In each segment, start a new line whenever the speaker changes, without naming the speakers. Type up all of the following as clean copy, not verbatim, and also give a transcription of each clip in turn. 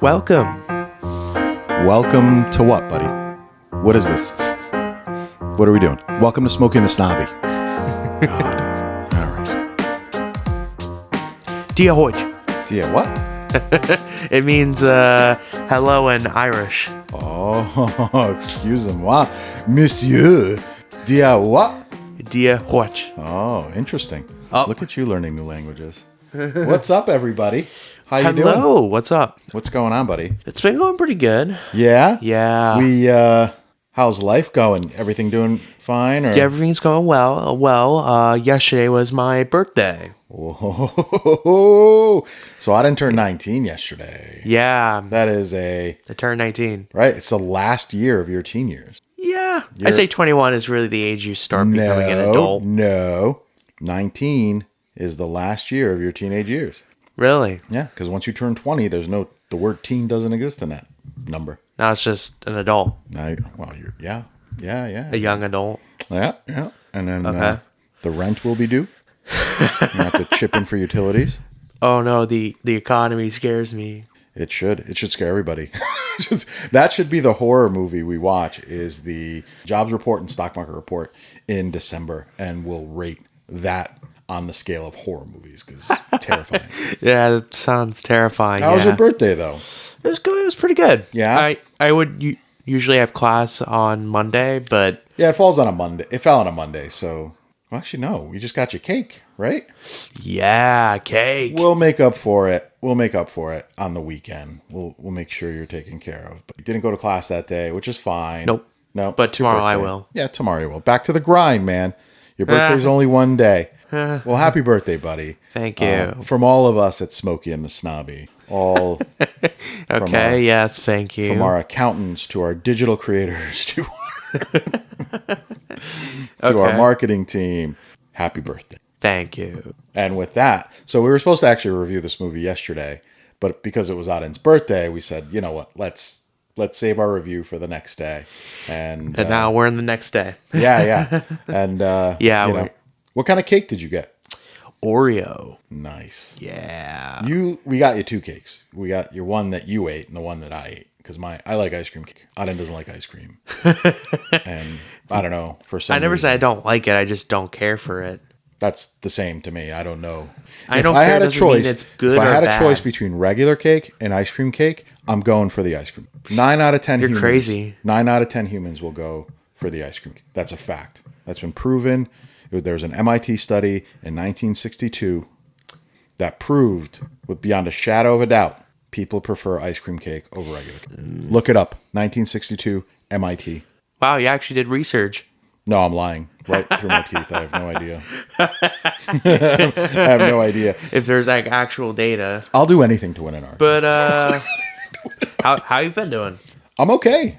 Welcome.
Welcome to what, buddy? What is this? What are we doing? Welcome to Smoking the Snobby. God. All right.
Dia Hoich.
Yeah, what?
It means hello in Irish.
Oh, excuse moi, monsieur. Dia what?
Dia Hoich.
Oh, interesting.
Oh.
Look at you learning new languages. What's up, everybody? How you doing?
Hello, what's up?
What's going on, buddy?
It's been going pretty good.
Yeah?
Yeah.
How's life going? Everything doing fine? Or?
Yeah, everything's going well. Yesterday was my birthday.
Whoa. So I didn't turn 19 yesterday.
Yeah.
That is
I turned 19.
right? It's the last year of your teen years.
Yeah. I say 21 is really the age you start becoming an adult.
No. 19 is the last year of your teenage years.
Really?
Yeah, because once you turn 20, the word teen doesn't exist in that number.
Now it's just an adult.
Now, yeah.
A young adult.
Yeah. And then
Okay.
the rent will be due. You have to chip in for utilities.
Oh no, the economy scares me.
It should scare everybody. That should be the horror movie we watch, is the jobs report and stock market report in December, and we'll rate that on the scale of horror movies, because terrifying.
Yeah, that sounds terrifying.
How was your birthday, though?
It was good. It was pretty good.
Yeah?
I would usually have class on Monday, but
Yeah, it falls on a Monday. It fell on a Monday, so... Well, actually, no. You just got your cake, right?
yeah, cake.
We'll make up for it. We'll make up for it on the weekend. We'll make sure you're taken care of. But you didn't go to class that day, which is fine.
Nope.
No.
But
it's your
tomorrow I
birthday.
will.
Yeah, tomorrow you will. Back to the grind, man. Your birthday's only one day. Well, happy birthday, buddy.
Thank you.
From all of us at Smokey and the Snobby. All
Okay, yes, thank you.
from our accountants to our digital creators to our marketing team. Happy birthday.
Thank you.
And with that, so we were supposed to actually review this movie yesterday, but because it was Aden's birthday, we said, you know what, let's save our review for the next day. And
now we're in the next day.
yeah. And
Yeah,
what kind of cake did you get?
Oreo.
Nice.
Yeah.
We got you two cakes. We got your one that you ate and the one that I ate, because I like ice cream cake. Aden doesn't like ice cream. And I don't know, for some
I never
reason,
said I don't like it. I just don't care for it.
that's the same to me. I don't know.
I don't care doesn't mean it's good
if I
or
had a
bad.
choice between regular cake and ice cream cake, I'm going for the ice cream. 9 out of 10
You're
humans.
crazy.
9 out of 10 humans will go for the ice cream cake. That's a fact. That's been proven. There's an MIT study in 1962 that proved, with beyond a shadow of a doubt, people prefer ice cream cake over regular cake. Look it up. 1962, MIT.
Wow, you actually did research.
No, I'm lying. Right through my teeth. I have no idea. I have no idea.
If there's like actual data.
I'll do anything to win an argument.
But how you been doing?
I'm okay.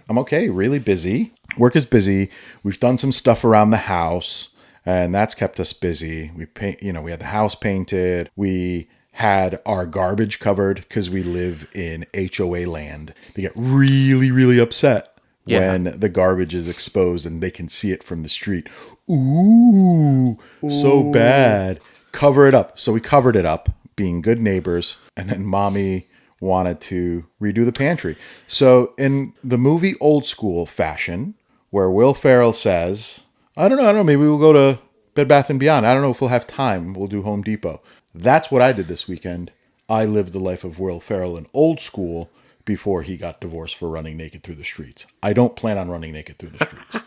Really busy. Work is busy. We've done some stuff around the house, and that's kept us busy. We had the house painted. We had our garbage covered because we live in HOA land. They get really, really upset when the garbage is exposed and they can see it from the street. Ooh, so bad. Cover it up. So we covered it up, being good neighbors, and then Mommy wanted to redo the pantry. So in the movie Old School fashion, where Will Ferrell says, I don't know, maybe we'll go to Bed Bath & Beyond. I don't know if we'll have time. We'll do Home Depot. That's what I did this weekend. I lived the life of Will Ferrell in Old School before he got divorced for running naked through the streets. I don't plan on running naked through the streets.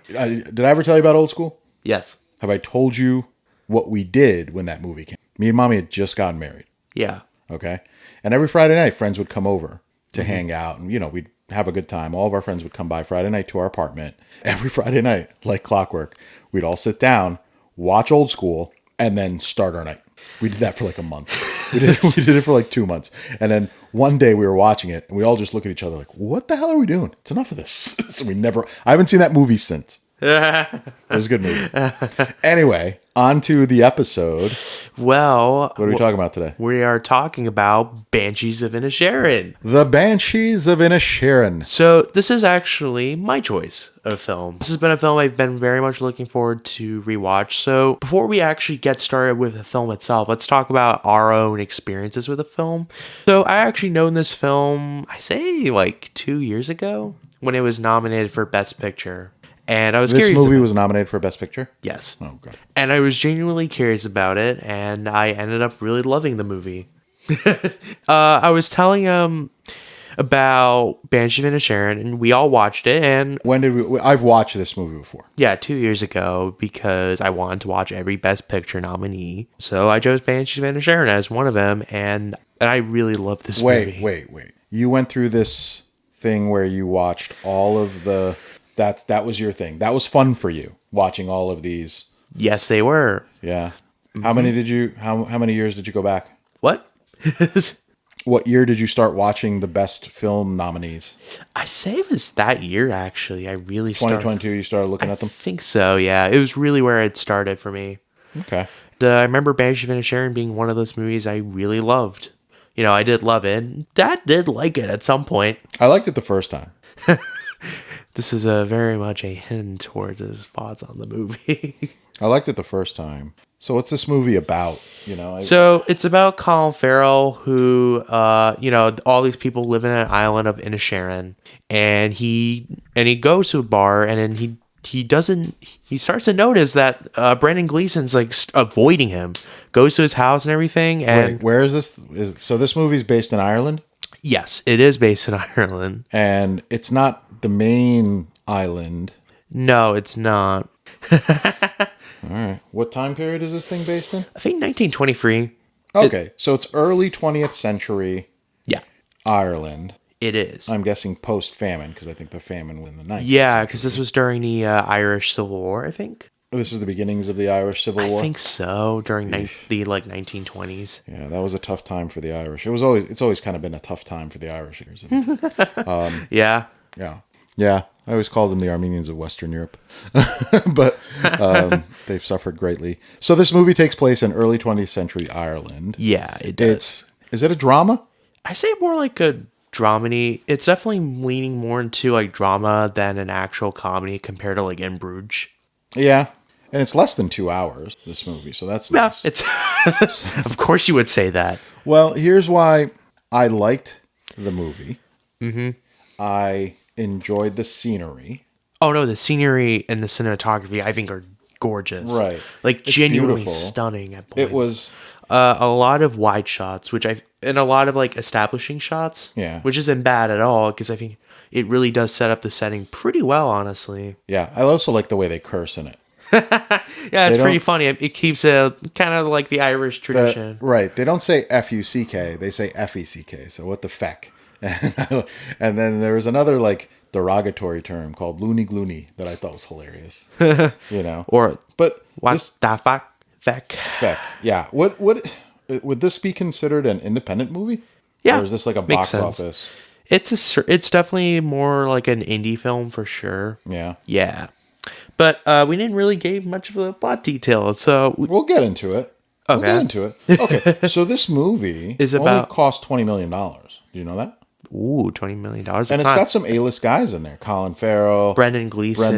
Did I ever tell you about Old School?
Yes.
Have I told you what we did when that movie came? Me and Mommy had just gotten married.
Yeah.
Okay. And every Friday night, friends would come over to hang out, and, we'd have a good time. All of our friends would come by Friday night to our apartment. Every Friday night, like clockwork, we'd all sit down, watch Old School, and then start our night. We did that for like a month. We did it for like 2 months. And then one day we were watching it, and we all just look at each other like, what the hell are we doing? It's enough of this. So I haven't seen that movie since. It was a good movie. Anyway, On to the episode.
Well,
What are we talking about today?
we are talking about Banshees of Inisherin.
The Banshees of Inisherin.
So this is actually my choice of film. This has been a film I've been very much looking forward to rewatch. So before we actually get started with the film itself, let's talk about our own experiences with the film. So I actually known this film, I say like 2 years ago when it was nominated for Best Picture. And I was
This
curious.
movie was nominated for Best Picture?
Yes.
Oh, God.
And I was genuinely curious about it, and I ended up really loving the movie. I was telling him about Banshees of Inisherin, and we all watched it, and
When did we... I've watched this movie before.
yeah, 2 years ago, because I wanted to watch every Best Picture nominee. So I chose Banshees of Inisherin as one of them, and I really love this movie.
Wait. You went through this thing where you watched all of the... That was your thing. That was fun for you, watching all of these.
Yes, they were.
Yeah. How many did you... How many years did you go back?
What?
What year did you start watching the best film nominees?
I say it was that year, actually. I really started...
2022, you started looking at them?
I think so, yeah. It was really where it started for me.
Okay.
I remember Banshees of Inisherin being one of those movies I really loved. You know, I did love it. Dad did like it at some point.
I liked it the first time.
This is a very much a hint towards his thoughts on the movie.
I liked it the first time. So what's this movie about? You know,
So it's about Colin Farrell, who, all these people live in an island of Inisherin, and he goes to a bar, and then he starts to notice that Brandon Gleeson's like avoiding him, goes to his house and everything. And
wait, where is this? So this movie's based in Ireland?
yes, it is based in Ireland.
And it's not the main island.
No, it's not.
All right. What time period is this thing based in?
I think 1923.
Okay, so it's early 20th century
Yeah,
Ireland.
it is.
I'm guessing post-famine, because I think the famine was in the 19th
Yeah,
century.
because this was during the Irish Civil War, I think.
This is the beginnings of the Irish Civil War?
I think so, during the 1920s.
Yeah, that was a tough time for the Irish. It's always kind of been a tough time for the Irish.
Yeah.
Yeah. I always called them the Armenians of Western Europe. But they've suffered greatly. So this movie takes place in early 20th century Ireland.
Yeah, it does.
Is it a drama?
I say more like a dramedy. It's definitely leaning more into like drama than an actual comedy compared to like In Bruges.
Yeah. And it's less than 2 hours, this movie. So that's
Yeah,
nice.
it's of course you would say that.
Well, here's why I liked the movie. Mm-hmm. I enjoyed the scenery.
Oh no, the scenery and the cinematography I think are gorgeous.
Right.
Like
It's
genuinely
beautiful.
stunning at points.
It was...
a lot of wide shots, and a lot of like establishing shots.
Yeah.
Which isn't bad at all because I think it really does set up the setting pretty well, honestly.
Yeah. I also like the way they curse in it.
Yeah, it's pretty funny. It keeps it kind of like the Irish tradition.
Right. They don't say F-U-C-K. They say F-E-C-K. So what the feck? And then there was another like derogatory term called loony gloony that I thought was hilarious. You know? But
What
this
the fuck? Feck.
feck. Yeah. What would this be considered an independent movie?
Yeah.
Or is this like a
makes
box
sense.
office?
It's definitely more like an indie film for sure.
Yeah.
Yeah. But we didn't really give much of a plot detail, so
We'll get into it. We'll
Okay.
get into it. Okay. So this movie
Is
only
about-
cost $20 million. Do you know that?
ooh, $20 million.
And it's got some A-list guys in there. Colin Farrell,
Brendan Gleeson.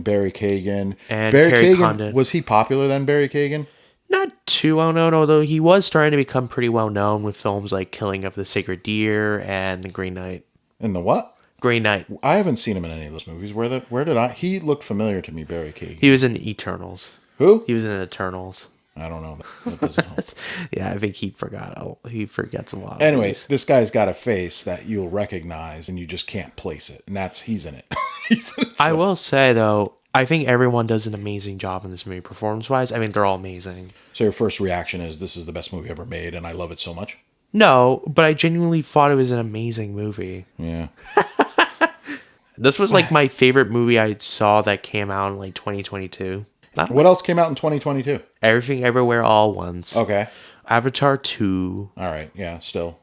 Barry Kagan.
And
Barry
Carrie
Kagan,
Condon.
was he popular then, Barry Kagan?
Not too well known, although he was starting to become pretty well known with films like Killing of the Sacred Deer and The Green Knight.
In the what?
Green Knight.
I haven't seen him in any of those movies. Where did I? He looked familiar to me, Barry Kagan.
He was in Eternals.
Who?
He was in Eternals.
I don't know. That doesn't help.
Yeah, I think he forgets a lot.
Anyways, this guy's got a face that you'll recognize and you just can't place it. And he's in it. He's in it.
I will say though, I think everyone does an amazing job in this movie performance-wise. I mean, they're all amazing.
So your first reaction is this is the best movie ever made and I love it so much?
No, but I genuinely thought it was an amazing movie.
Yeah.
This was like my favorite movie I saw that came out in like 2022.
What else came out in 2022?
Everything Everywhere All at Once.
Okay.
Avatar 2.
All right. Yeah, still.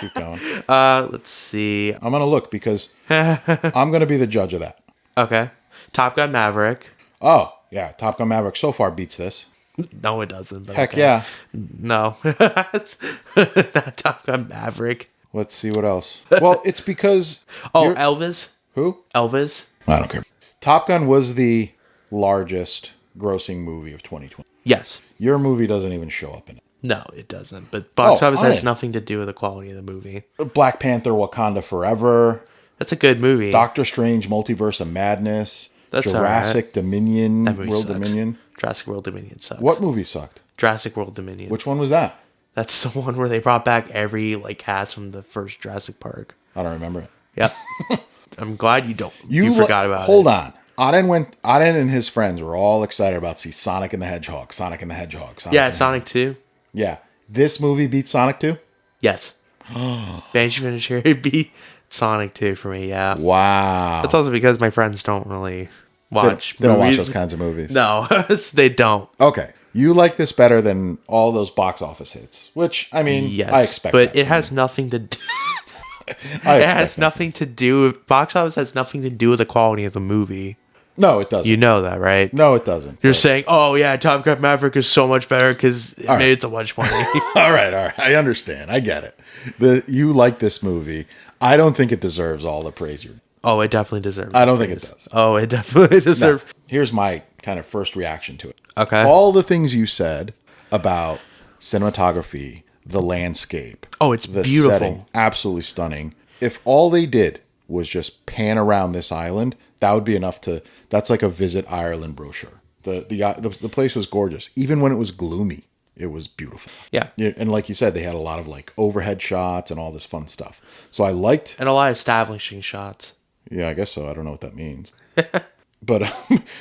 Keep going.
Let's see.
I'm going to look because I'm going to be the judge of that.
Okay. Top Gun Maverick.
Oh, Yeah, Top Gun Maverick so far beats this.
No, it doesn't. But
Heck
okay.
yeah.
No. It's not Top Gun Maverick.
Let's see what else. Well, it's because...
Oh, Elvis?
Who?
Elvis?
I don't care. Top Gun was the largest grossing movie of 2020.
Yes.
Your movie doesn't even show up in it.
No, it doesn't. But box office has
Iron.
nothing to do with the quality of the movie.
Black Panther, Wakanda Forever,
That's a good movie.
Doctor Strange, Multiverse of Madness,
That's
Jurassic
alright.
Dominion,
That movie
World
sucks.
Dominion.
Jurassic World Dominion sucks.
What movie sucked?
Jurassic World Dominion.
Which one was that?
That's the one where they brought back every cast from the first Jurassic Park.
I don't remember it.
Yep. I'm glad you forgot about it.
Hold on. Aden and his friends were all excited about see Sonic and the Hedgehog. Sonic and the Hedgehog.
Sonic 2.
Yeah. This movie beat Sonic 2?
Yes. Banshees of Inisherin beat Sonic 2 for me, yeah.
Wow.
That's also because my friends don't really watch
They don't watch
movies.
those kinds of movies.
No, they don't.
Okay. You like this better than all those box office hits, which, I mean,
Yes,
I expect
but
that
it
from
has
you.
nothing to do...
I
It
expect
has
that.
nothing to do with... Box office has nothing to do with the quality of the movie.
No, it doesn't.
You know that, right?
No, it doesn't.
You're saying, oh yeah, Top Gun Maverick is so much better because it made so much money.
All right. I understand. I get it. You like this movie. I don't think it deserves all the praise you're...
Oh, it definitely deserves
I don't think it does.
Oh, it definitely deserves...
Here's my kind of first reaction to it.
Okay.
All the things you said about cinematography, the landscape.
Oh, it's
the
beautiful.
setting, absolutely stunning. If all they did was just pan around this island, that would be enough to... That's like a Visit Ireland brochure. The place was gorgeous. Even when it was gloomy, it was beautiful.
Yeah.
And like you said, they had a lot of like overhead shots and all this fun stuff. So I liked...
And a lot of establishing shots.
Yeah, I guess so. I don't know what that means. But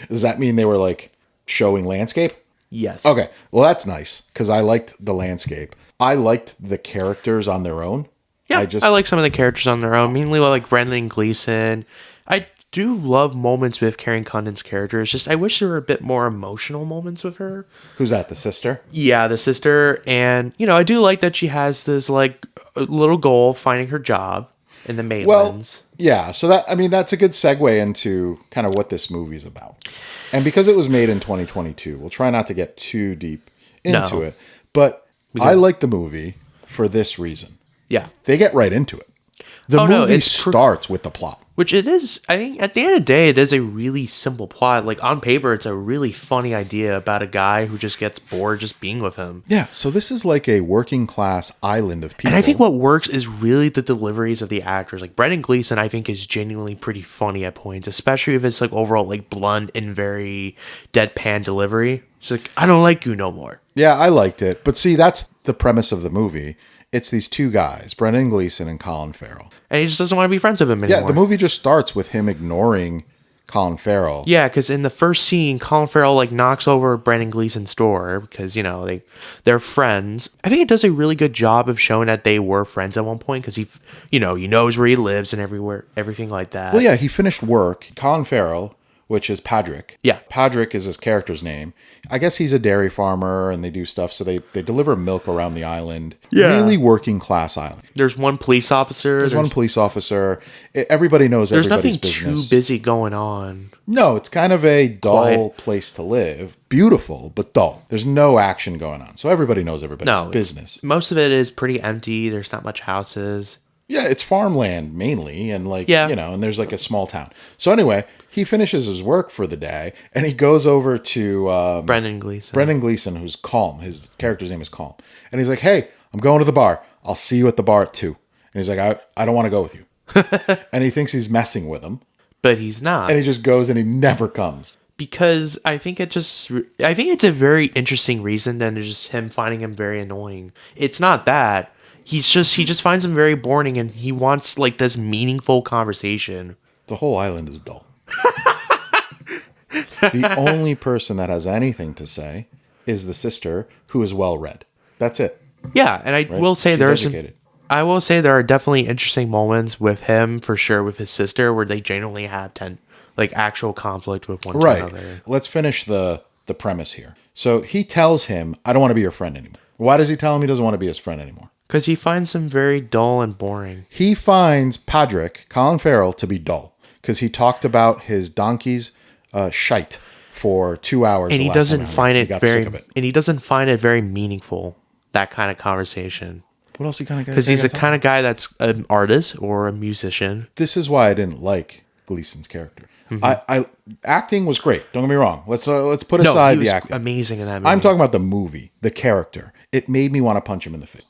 does that mean they were like showing landscape?
Yes.
Okay. Well, that's nice because I liked the landscape. I liked the characters on their own.
Yeah, I like some of the characters on their own. Mainly like Brendan Gleeson. I do love moments with Karen Condon's character. It's just I wish there were a bit more emotional moments with her.
Who's that? The sister?
Yeah, the sister. And, I do like that she has this like little goal, finding her job in the Maitlands.
Well, yeah. So that's a good segue into kind of what this movie's about. And because it was made in 2022, we'll try not to get too deep into it. But I like the movie for this reason.
Yeah.
They get right into it. The movie starts with the plot.
Which it is, I think, at the end of the day, it is a really simple plot. Like, on paper, it's a really funny idea about a guy who just gets bored just being with him.
Yeah, so this is like a working class island of people.
And I think what works is really the deliveries of the actors. Like, Brendan Gleeson, I think, is genuinely pretty funny at points, especially if it's, like, overall, like, blunt and very deadpan delivery. It's like, I don't like you no more.
Yeah, I liked it. But see, that's the premise of the movie. It's these two guys, Brendan Gleeson and Colin Farrell.
And he just doesn't want to be friends with him anymore.
Yeah, the movie just starts with him ignoring Colin Farrell.
Yeah, because in the first scene, Colin Farrell like knocks over Brendan Gleeson's door because they're friends. I think it does a really good job of showing that they were friends at one point because he knows where he lives and everything like that.
Well, yeah, he finished work. Colin Farrell, which is Patrick.
Yeah,
Patrick is his character's name. I guess he's a dairy farmer and they do stuff. So they deliver milk around the island.
Yeah.
Really working class island.
There's one police officer.
There's one police officer. Everybody knows everybody's business.
There's nothing too busy going on.
No, it's kind of a dull
Quiet.
place to live. Beautiful, but dull. There's no action going on. So everybody knows everybody's business.
Most of it is pretty empty. There's not much houses.
Yeah, it's farmland mainly. And and there's like a small town. So anyway, he finishes his work for the day and he goes over to
Brendan Gleeson.
Brendan Gleeson, who's Calm. His character's name is Calm. And he's like, hey, I'm going to the bar. I'll see you at the bar at 2. And he's like, I don't want to go with you. And he thinks he's messing with him.
But he's not.
And he just goes and he never comes.
Because I think it's a very interesting reason than just him finding him very annoying. It's not that. He just finds him very boring and he wants like this meaningful conversation.
The whole island is dull. The only person that has anything to say is the sister who is well read. That's it.
Yeah, and I will say I will say there are definitely interesting moments with him for sure with his sister where they genuinely have actual conflict with one another.
Let's finish the premise here. So he tells him, I don't want to be your friend anymore. Why does he tell him he doesn't want to be his friend anymore?
Because he finds him very dull and boring.
He finds Patrick, Colin Farrell, to be dull. Because he talked about his donkey's shite for 2 hours.
And
the
he
last
doesn't
time I hung
find
out. He
it
got
very,
sick of it.
and he doesn't find it very meaningful, that kind of conversation.
What else he kind of got?
Because he's the kind of guy that's an artist or a musician.
This is why I didn't like Gleeson's character. I acting was great. Don't get me wrong. Let's put aside
he was
the acting.
amazing in that movie.
I'm talking about the movie, the character. It made me want to punch him in the face.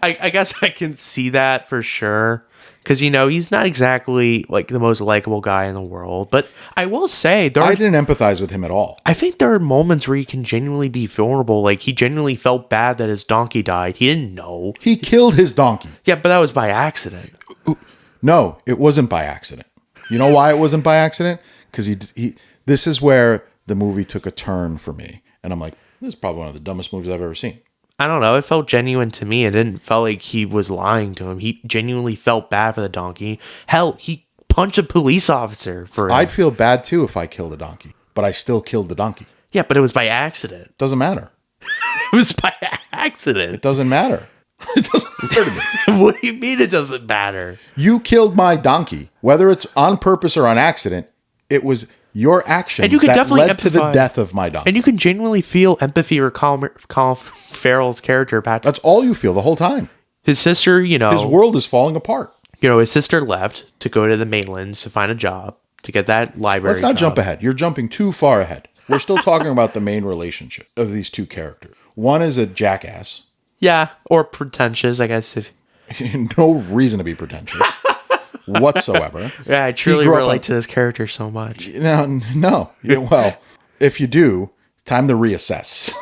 I guess I can see that for sure. Because, he's not exactly like the most likable guy in the world. But I will say,
I didn't empathize with him at all.
I think there are moments where he can genuinely be vulnerable. Like, he genuinely felt bad that his donkey died. He didn't know.
He killed his donkey.
Yeah, but that was by accident.
No, it wasn't by accident. You know why it wasn't by accident? Because he. This is where the movie took a turn for me. And I'm like, this is probably one of the dumbest movies I've ever seen.
I don't know. It felt genuine to me. It didn't feel like he was lying to him. He genuinely felt bad for the donkey. Hell, he punched a police officer for it.
I'd feel bad too if I killed a donkey, but I still killed the donkey.
Yeah, but it was by accident.
Doesn't matter.
It was by accident.
It doesn't matter. It doesn't matter to me.
What do you mean it doesn't matter?
You killed my donkey, whether it's on purpose or on accident. It was your actions
And you can
that
definitely
led to the death of my donkey.
And you can genuinely feel empathy for Colin Farrell's character, Patrick.
That's all you feel the whole time.
His sister,
His world is falling apart.
his sister left to go to the mainlands to find a job, to get that library
Let's not
job.
jump ahead. You're jumping too far ahead. We're still talking about the main relationship of these two characters. One is a jackass.
Yeah, or pretentious, I guess.
No reason to be pretentious whatsoever.
Yeah, I truly relate to this character so much.
No. Yeah, well, if you do, time to reassess.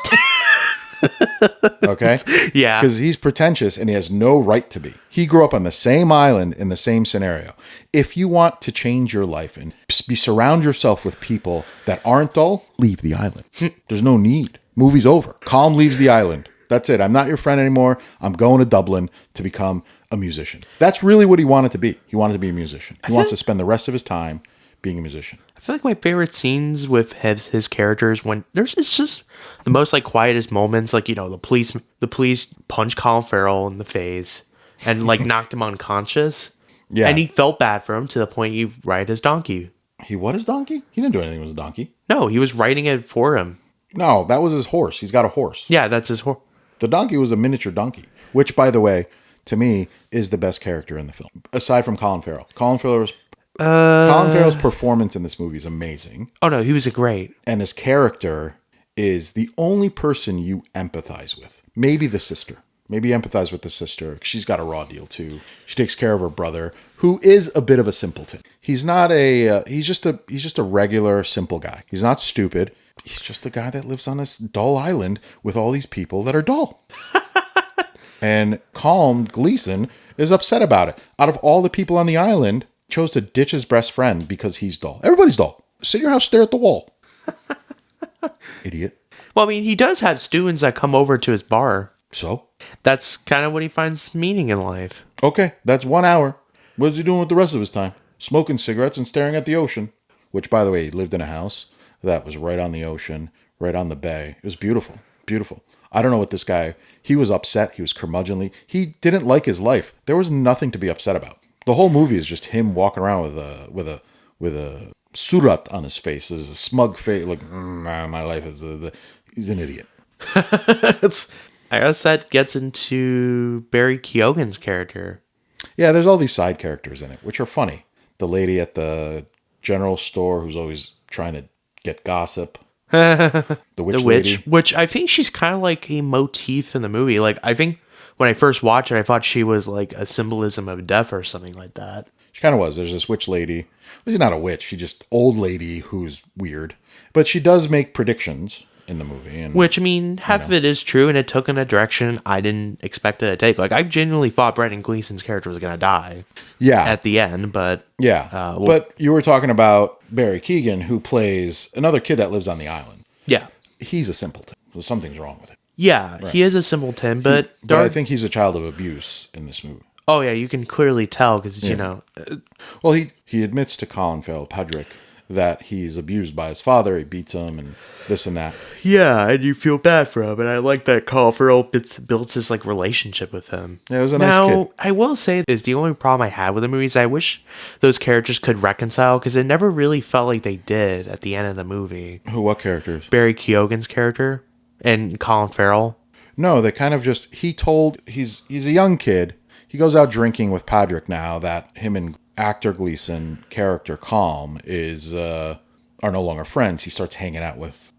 Okay?
Yeah.
Because he's pretentious and he has no right to be. He grew up on the same island in the same scenario. If you want to change your life and surround yourself with people that aren't dull, leave the island. There's no need. Movie's over. Calm leaves the island. That's it. I'm not your friend anymore. I'm going to Dublin to become a musician. That's really what he wanted to be. He wanted to be a musician. He wants to spend the rest of his time being a musician.
I feel like my favorite scenes with his characters when it's just the most like quietest moments, like the police punched Colin Farrell in the face and like knocked him unconscious.
Yeah.
And he felt bad for him to the point he ride his donkey.
He what, his donkey? He didn't do anything with his donkey.
No, he was riding it for him.
No, that was his horse. He's got a horse.
Yeah, that's his horse.
The donkey was a miniature donkey, which, by the way, to me, is the best character in the film, aside from Colin Farrell. Colin Farrell's performance in this movie is amazing.
Oh, no, he was great.
And his character is the only person you empathize with. Maybe the sister. Maybe empathize with the sister. She's got a raw deal, too. She takes care of her brother, who is a bit of a simpleton. He's not he's just a regular, simple guy. He's not stupid. He's just a guy that lives on this dull island with all these people that are dull. And Gleeson is upset about it. Out of all the people on the island, chose to ditch his best friend because he's dull. Everybody's dull. Sit in your house, stare at the wall. Idiot.
Well, I mean, he does have students that come over to his bar.
So?
That's kind of what he finds meaning in life.
Okay, that's 1 hour. What is he doing with the rest of his time? Smoking cigarettes and staring at the ocean. Which, by the way, he lived in a house that was right on the ocean, right on the bay. It was beautiful. Beautiful. I don't know what this guy, he was upset. He was curmudgeonly. He didn't like his life. There was nothing to be upset about. The whole movie is just him walking around with a surat on his face. There's a smug face. Like, my life is he's an idiot.
I guess that gets into Barry Keoghan's character.
Yeah, there's all these side characters in it, which are funny. The lady at the general store who's always trying to get gossip. The witch lady.
Which I think she's kind of like a motif in the movie. Like, I think when I first watched it, I thought she was like a symbolism of death or something like that.
She kind of was. There's this witch lady. Well, she's not a witch. She's just old lady who's weird. But she does make predictions in the movie. And,
which, I mean, half of it is true, and it took in a direction I didn't expect it to take. Like, I genuinely thought Brendan Gleeson's character was going to die.
Yeah.
At the end, but...
Yeah. But you were talking about Barry Keoghan, who plays another kid that lives on the island.
Yeah.
He's a simpleton. So something's wrong with him.
Yeah, right. He is a simpleton, but...
But I think he's a child of abuse in this movie.
Oh, yeah, you can clearly tell, because,
Well, he admits to Colin Farrell, Patrick, that he's abused by his father. He beats him and this and that.
Yeah, and you feel bad for him, and I like that Colin Farrell builds his like relationship with him.
Yeah, it was a nice kid.
I will say is the only problem I had with the movie is I wish those characters could reconcile because it never really felt like they did at the end of the movie.
What characters?
Barry Keoghan's character and Colin Farrell.
No, they kind of just he's a young kid. He goes out drinking with Patrick now that him and actor Gleeson character Calm are no longer friends. He starts hanging out with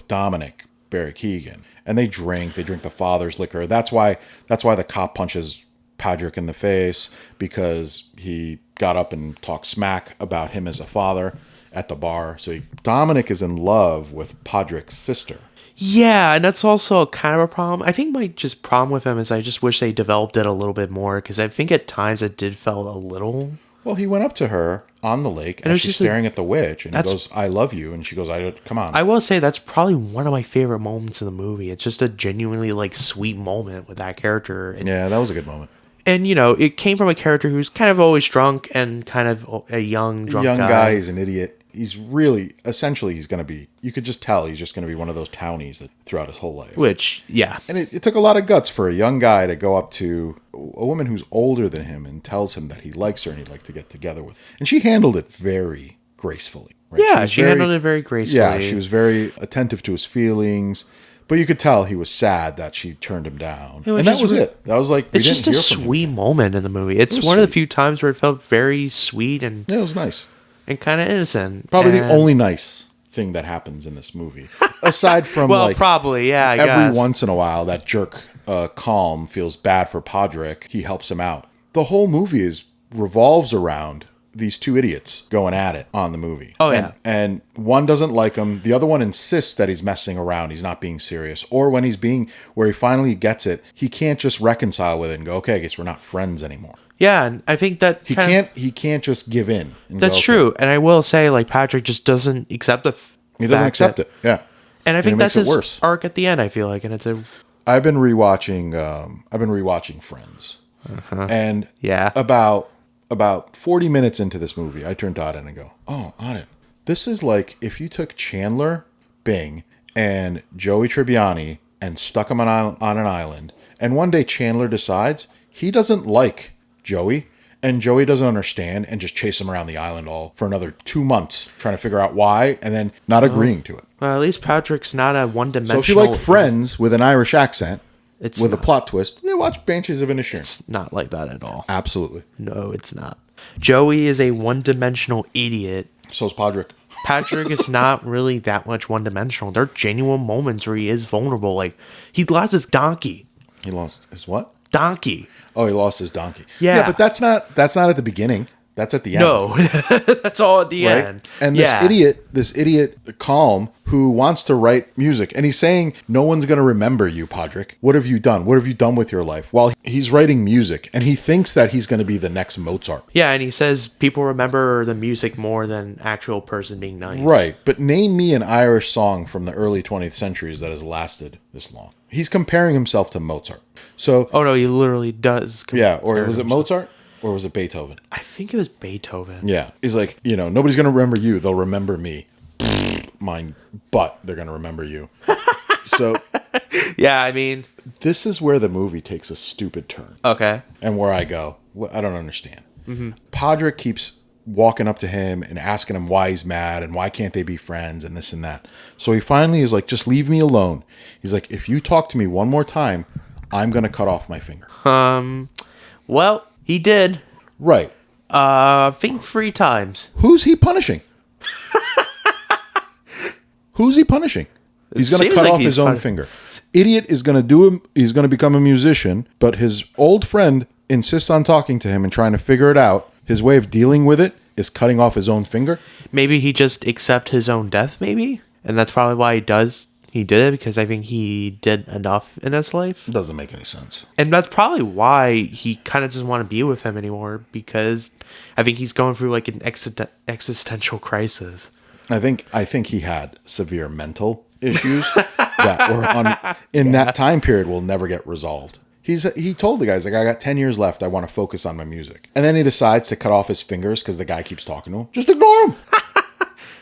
Dominic, Barry Keoghan, and they drink the father's liquor. That's why the cop punches Patrick in the face, because he got up and talked smack about him as a father at the bar. So Dominic is in love with Patrick's sister.
Yeah, and that's also kind of a problem. I think my just problem with him is I just wish they developed it a little bit more, because I think at times it did felt a little...
Well, he went up to her on the lake and she's staring at the witch, and he goes, "I love you," and she goes, come on.
I will say that's probably one of my favorite moments in the movie. It's just a genuinely like sweet moment with that character. And,
yeah, that was a good moment.
And it came from a character who's kind of always drunk and kind of a young drunk guy.
He's an idiot. He's really, essentially, he's going to be, you could just tell he's just going to be one of those townies that throughout his whole life.
Which, yeah.
And it took a lot of guts for a young guy to go up to a woman who's older than him and tells him that he likes her and he'd like to get together with her. And she handled it very gracefully. Right?
Yeah, she handled it very gracefully.
Yeah, she was very attentive to his feelings. But you could tell he was sad that she turned him down. And that was it. That was like,
it's just a sweet moment in the movie. It's one of the few times where it felt very sweet and...
Yeah, it was nice.
And kind of innocent.
Probably the only nice thing that happens in this movie. Aside from
probably, yeah,
every once in a while that jerk Calm feels bad for Podrick. He helps him out. The whole movie revolves around these two idiots going at it on the movie.
Oh, yeah.
And one doesn't like him. The other one insists that he's messing around. He's not being serious. Or when where he finally gets it, he can't just reconcile with it and go, okay, I guess we're not friends anymore.
Yeah, and I think that
he can't just give in.
That's true, and I will say, like, Patrick just doesn't accept the.
He doesn't accept it. Yeah,
and I think that's his arc at the end. I feel like, and it's a.
I've been rewatching Friends, and about 40 minutes into this movie, I turned to Auden and go, "Oh, Auden, this is like if you took Chandler Bing and Joey Tribbiani and stuck them on an island, and one day Chandler decides he doesn't like Joey, and Joey doesn't understand, and just chase him around the island all for another 2 months trying to figure out why, and then not agreeing to it."
Well, at least Patrick's not a one-dimensional.
So if you like Friends with an Irish accent,
a
plot twist, watch Banshees of Inisherin.
It's not like that at all.
Absolutely.
No, it's not. Joey is a one-dimensional idiot.
So's Podrick.
Patrick is not really that much one-dimensional. There are genuine moments where he is vulnerable. Like, he lost his donkey.
He lost his what?
Donkey.
Oh, he lost his donkey.
Yeah,
but that's not at the beginning. That's at the end.
No, that's all at the end.
And this idiot Calm, who wants to write music, and he's saying, "No one's going to remember you, Podrick. What have you done? What have you done with your life?" While he's writing music, and he thinks that he's going to be the next Mozart.
Yeah, and he says people remember the music more than actual person being nice.
Right, but name me an Irish song from the early 20th centuries that has lasted this long. He's comparing himself to Mozart. So,
oh no, he literally does.
Or was it Mozart? Or was it Beethoven?
I think it was Beethoven.
Yeah. He's like, nobody's going to remember you. They'll remember me. Mine, but they're going to remember you. So.
Yeah, I mean.
This is where the movie takes a stupid turn.
Okay.
And where I go, I don't understand.
Mm-hmm.
Podrick keeps walking up to him and asking him why he's mad and why can't they be friends and this and that. So he finally is like, just leave me alone. He's like, if you talk to me one more time, I'm going to cut off my finger.
Well, he did.
Right.
I think 3 times.
Who's he punishing? Who's he punishing? He's going to cut off his own finger. Idiot is going to he's going to become a musician, but his old friend insists on talking to him and trying to figure it out. His way of dealing with it is cutting off his own finger.
Maybe he just accepts his own death, maybe? And that's probably why he did it, because I think he did enough in his life.
It doesn't make any sense.
And that's probably why he kind of doesn't want to be with him anymore, because I think he's going through like an existential crisis.
I think he had severe mental issues that were in that time period will never get resolved. He told the guys, like, I got 10 years left. I want to focus on my music. And then he decides to cut off his fingers because the guy keeps talking to him. Just ignore him.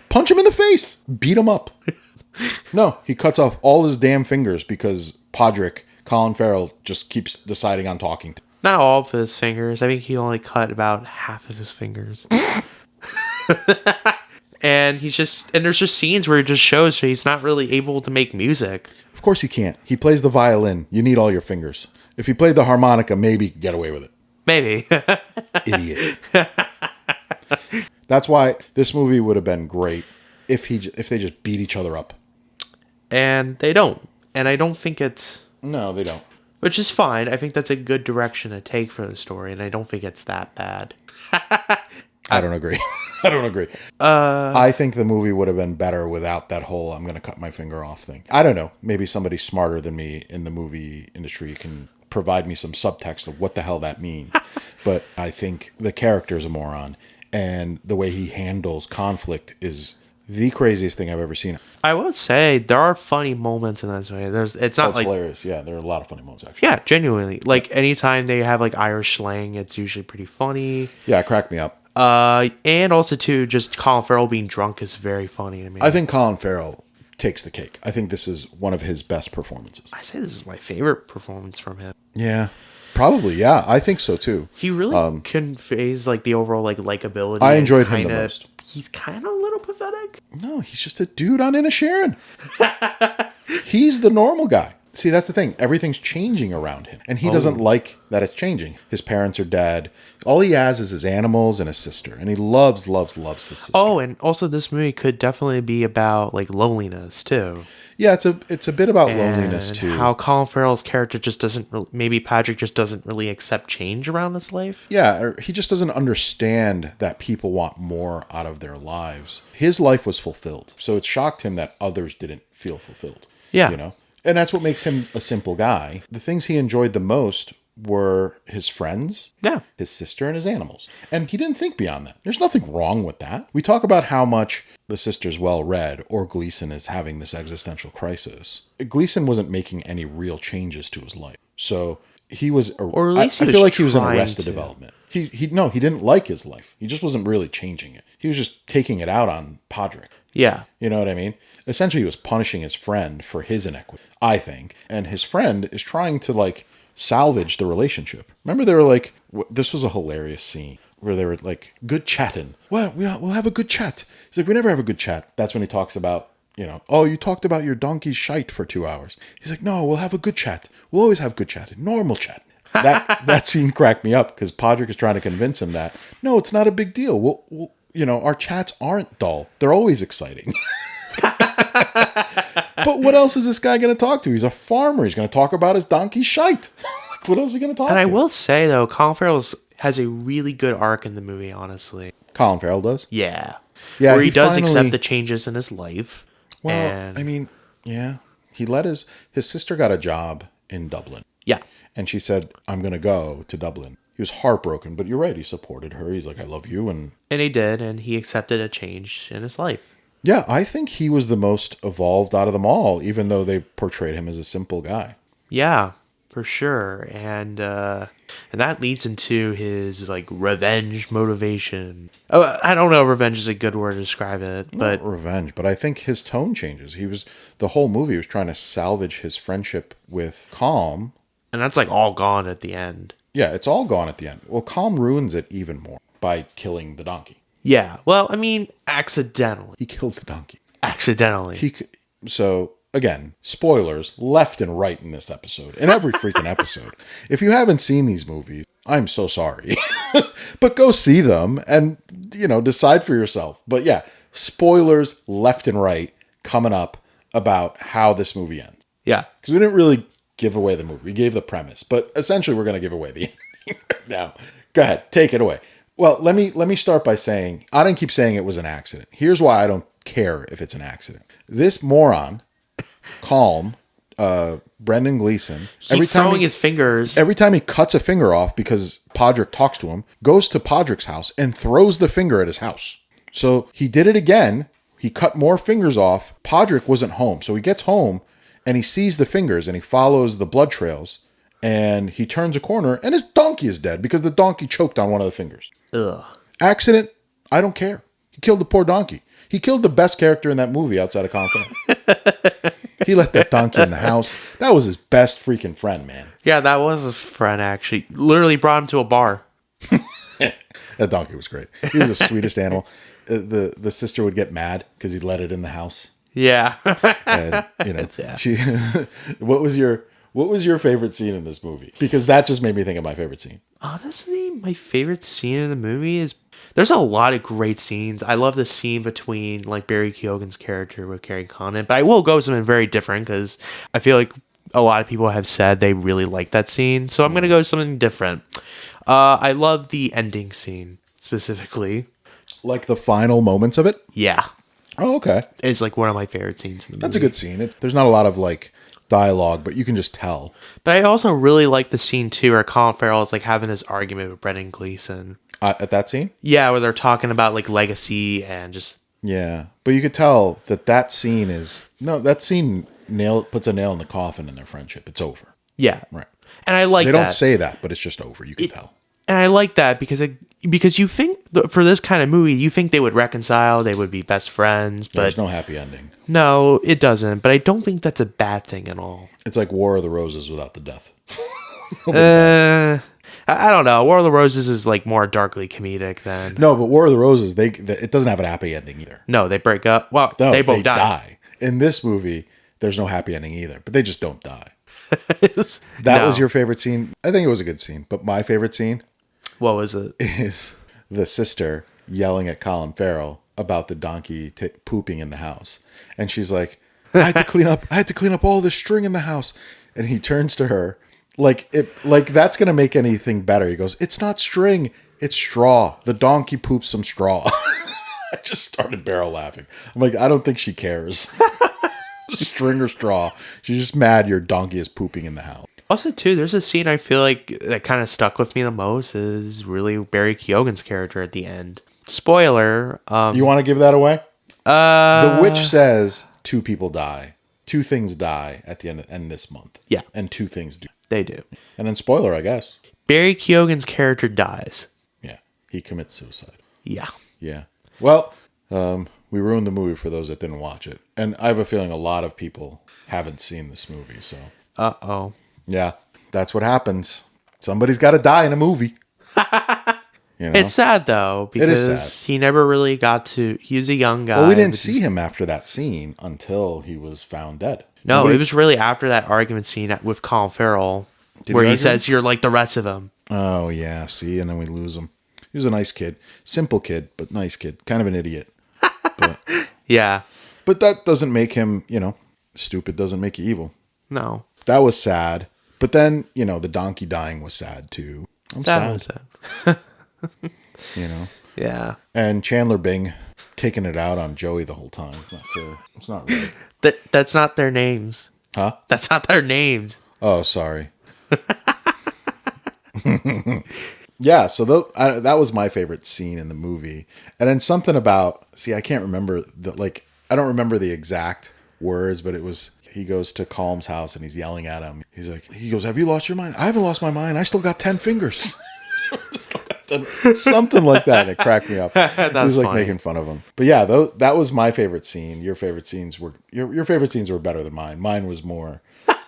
Punch him in the face. Beat him up. No, he cuts off all his damn fingers because Podrick, Colin Farrell, just keeps deciding on talking to him.
Not all of his fingers. I think he only cut about half of his fingers. And there's just scenes where it just shows he's not really able to make music.
Of course he can't. He plays the violin. You need all your fingers. If he played the harmonica, maybe he could get away with it.
Maybe.
Idiot. That's why this movie would have been great if they just beat each other up.
And they don't. And I don't think it's...
No, they don't.
Which is fine. I think that's a good direction to take for the story, and I don't think it's that bad.
I don't agree. I don't agree. I think the movie would have been better without that whole I'm going to cut my finger off thing. I don't know. Maybe somebody smarter than me in the movie industry can provide me some subtext of what the hell that means. But I think the character's a moron, and the way he handles conflict is the craziest thing I've ever seen.
I would say there are funny moments in this way. It's not like
hilarious. Yeah, there are a lot of funny moments actually.
Yeah, genuinely. Like anytime they have like Irish slang, it's usually pretty funny.
Yeah, it cracked me up.
And also too, just Colin Farrell being drunk is very funny to me.
I think Colin Farrell takes the cake. I think this is one of his best performances.
I say this is my favorite performance from him.
Yeah. Probably, yeah. I think so too.
He really conveys like the overall like likability.
I enjoyed him the most.
He's kind of a little pathetic.
No, he's just a dude on Inisherin. He's the normal guy. See, that's the thing. Everything's changing around him. And he doesn't like that it's changing. His parents are dead. All he has is his animals and his sister. And he loves his sister.
Oh, and also this movie could definitely be about like loneliness too.
Yeah, it's a bit about loneliness too.
How Colin Farrell's character just doesn't, maybe Patrick just doesn't really accept change around his life.
Yeah, or he just doesn't understand that people want more out of their lives. His life was fulfilled. So it shocked him that others didn't feel fulfilled.
Yeah.
You know? And that's what makes him a simple guy. The things he enjoyed the most were his friends, his sister, and his animals. And he didn't think beyond that. There's nothing wrong with that. We talk about how much the sister's well-read or Gleeson is having this existential crisis. Gleeson wasn't making any real changes to his life. So he was...
Or at least
I feel like he was in
trying
Arrested
to.
Development. He didn't like his life. He just wasn't really changing it. He was just taking it out on Podrick.
Yeah.
You know what I mean? Essentially, he was punishing his friend for his inequity, I think. And his friend is trying to, like, salvage the relationship. Remember, they were like, this was a hilarious scene where they were like, good chatting. Well, we'll have a good chat. He's like, we never have a good chat. That's when he talks about, oh, you talked about your donkey's shite for 2 hours. He's like, no, we'll have a good chat. We'll always have good chat. Normal chat. That scene cracked me up because Podrick is trying to convince him that, no, it's not a big deal. We'll our chats aren't dull. They're always exciting. But what else is this guy going to talk to? He's a farmer. He's going to talk about his donkey shite. Like, what else is he going to talk to?
And I will say, though, Colin Farrell has a really good arc in the movie, honestly.
Colin Farrell does?
Yeah.
Yeah.
Where he does accept the changes in his life.
Well, I mean, yeah. He let his sister got a job in Dublin.
Yeah.
And she said, I'm going to go to Dublin. He was heartbroken, but you're right. He supported her. He's like, I love you. And
he did, and he accepted a change in his life.
Yeah, I think he was the most evolved out of them all, even though they portrayed him as a simple guy.
Yeah, for sure. And that leads into his like revenge motivation. Oh, I don't know if revenge is a good word to describe it, but
not revenge, but I think his tone changes. The whole movie was trying to salvage his friendship with Calm.
And that's like all gone at the end.
Yeah, it's all gone at the end. Well, Calm ruins it even more by killing the donkey.
Yeah, well, I mean, accidentally.
He killed the donkey.
Accidentally.
So, again, spoilers left and right in this episode. In every freaking episode. If you haven't seen these movies, I'm so sorry. But go see them and, decide for yourself. But yeah, spoilers left and right coming up about how this movie ends.
Yeah.
Because we didn't really give away the movie. We gave the premise. But essentially, we're going to give away the ending right now. Go ahead. Take it away. Well, let me start by saying, I didn't keep saying it was an accident. Here's why I don't care if it's an accident. This moron, Calm, Brendan Gleeson,
his fingers.
Every time he cuts a finger off because Podrick talks to him, goes to Podrick's house and throws the finger at his house. So he did it again. He cut more fingers off. Podrick wasn't home. So he gets home and he sees the fingers and he follows the blood trails. And he turns a corner, and his donkey is dead because the donkey choked on one of the fingers.
Ugh.
Accident, I don't care. He killed the poor donkey. He killed the best character in that movie outside of Colin Farrell. He left that donkey in the house. That was his best freaking friend, man.
Yeah, that was his friend, actually. Literally brought him to a bar.
That donkey was great. He was the sweetest animal. The sister would get mad because he'd let it in the house.
Yeah.
And, you know,
Yeah.
she. What was your favorite scene in this movie? Because that just made me think of my favorite scene.
Honestly, my favorite scene in the movie is... There's a lot of great scenes. I love the scene between like Barry Keoghan's character with Carrie Condon, but I will go with something very different because I feel like a lot of people have said they really like that scene. So I'm going to go with something different. I love the ending scene specifically.
Like the final moments of it?
Yeah.
Oh, okay.
It's like one of my favorite scenes in the movie.
That's a good scene. There's not a lot of like dialogue, but you can just tell.
But I also really like the scene too where Colin Farrell is like having this argument with Brendan Gleeson.
At that scene?
Yeah, where they're talking about like legacy and just...
Yeah. But you could tell that scene is... No, that scene puts a nail in the coffin in their friendship. It's over.
Yeah.
Right.
And I like
They
that.
don't say that, but it's just over. You can tell.
And I like that because you think for this kind of movie, you think they would reconcile, they would be best friends, but
There's no happy ending.
no, it doesn't. But I don't think that's a bad thing at all.
It's like War of the Roses without the death.
I don't know. War of the Roses is like more darkly comedic than...
No, but War of the Roses, it doesn't have a happy ending either.
No, they break up. Well,
No,
they both die.
In this movie, there's no happy ending either, but they just don't die.
That
That was your favorite scene? I think it was a good scene, but my favorite scene
What was it?
is the sister yelling at Colin Farrell about the donkey pooping in the house. And she's like, I had to clean up all this string in the house. And he turns to her like that's going to make anything better. He goes, it's not string, it's straw. The donkey poops some straw. I just started barrel laughing. I'm like, I don't think she cares. String or straw. She's just mad your donkey is pooping in the house.
Also, too, there's a scene I feel like that kind of stuck with me the most is really Barry Keoghan's character at the end. Spoiler.
You want to give that away?
Uh,
The witch says 2 people die. 2 things die at the end this month.
Yeah.
And 2 things do.
They do.
And then spoiler, I guess.
Barry Keoghan's character dies.
Yeah. He commits suicide.
Yeah.
Yeah. Well, we ruined the movie for those that didn't watch it. And I have a feeling a lot of people haven't seen this movie. So,
Uh-oh.
yeah, that's what happens. Somebody's got to die in a movie. You know?
It's sad, though,
It is
because
sad.
he never really got to... He was a young guy.
Well, we didn't see him after that scene until he was found dead.
No,
Nobody-
it was really after that argument scene with Colin Farrell
Did
where
he
he
argue?
says you're like the rest of them.
Oh, yeah, see, and then we lose him. He was a nice kid. Simple kid, but nice kid. Kind of an idiot.
Yeah.
But that doesn't make him, stupid doesn't make you evil.
No.
That was sad. But then, the donkey dying was sad, too. I'm
That
sad,
was it. Yeah.
And Chandler Bing taking it out on Joey the whole time. It's not fair. It's not right.
That's not their names.
Huh?
That's not their names.
Oh, sorry. Yeah, so that was my favorite scene in the movie. And then something about, I can't remember, I don't remember the exact words, but it was, he goes to Calm's house and he's yelling at him. He goes, have you lost your mind? I haven't lost my mind. I still got 10 fingers. Something like that. It cracked me up. He was like
funny.
making fun of him. But yeah, that was my favorite scene. Your favorite scenes were better than mine. Mine was more,